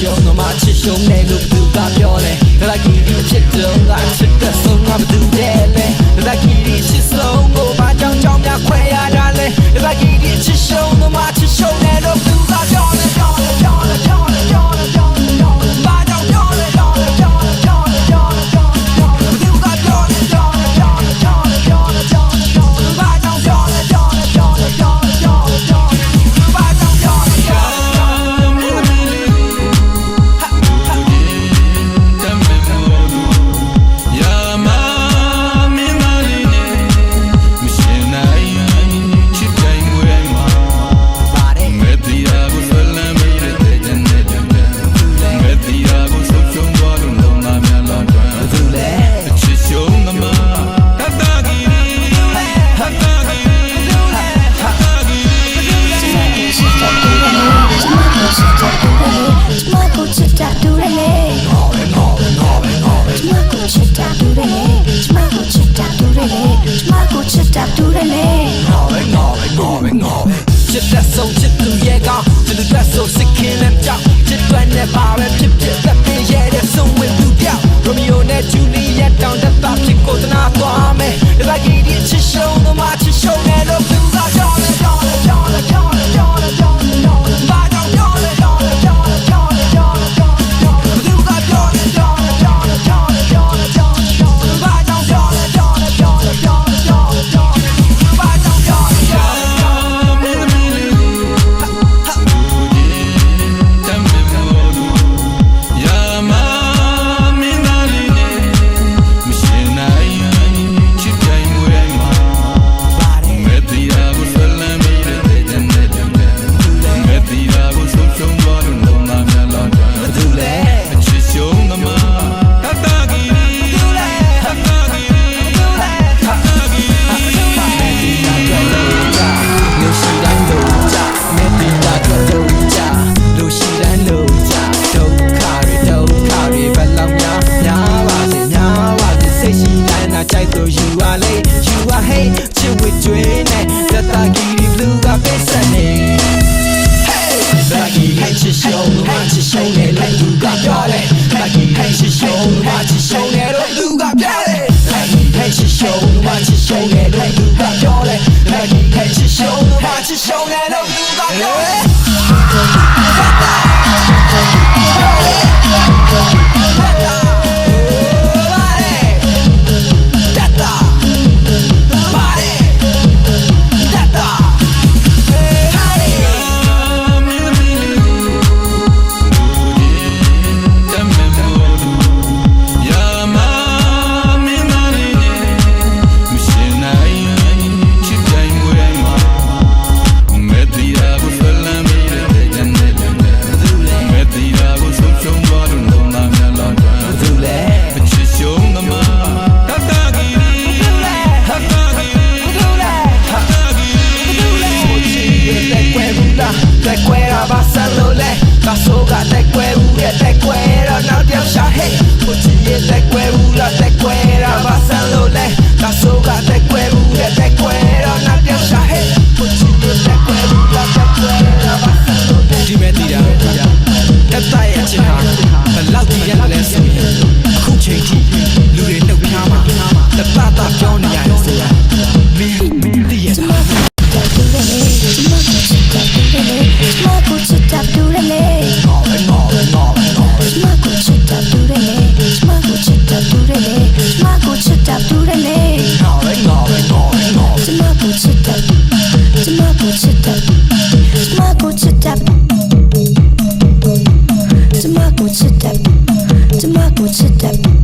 ရှုံးတော့မှချစ်ရှုံးတယ်လို့ဘသူကပြောလဲဒါကကြီးဒီဖြစ်တော့ငါချစ်တဲ့ဆုံးငါဘသူတဲ့လဲဒါကကြီးဒီချစ်ဆုံးကိုဘာကြောင့်ကြောင့်များခွဲရတာလဲဒါကကြီးဒီချစ်ရှုံးတော့မှချစ်ရှုံးတယ်လို့ဘသူကပြောလဲဘာကြောင့်ပြောလဲဘသူကပြောလဲဘသူကပြောလဲချစ်တဲ့ဆုံးချစ်သူရဲ့ကောင်းချစ်သူတဲ့ဆုံးစိတ်ခင်နဲ့ကြောက်ချစ်တွန်းနဲ့ပါပဲဖြစ်ဖြစ်သက်ပြည့်ရဲ့တဲ့ဆုံးဝင်သူတယောက်ရိုမီယိုနဲ့ဂျူလီယက်တောင်တက်တာဖြစ်ကိုတနာသွားမယ်ဒါကကြီးဒီချစ်ရှုံးတော့မှချစ်ရှုံးတယ်လို့သူကပြောလဲဘာကြောင့်ပြောလဲဘာကြောင့်ပြောလဲဘသူကပြောလဲဘာကြောင့်ပြောလဲဘာကြောင့်ပြောလဲTomorrow,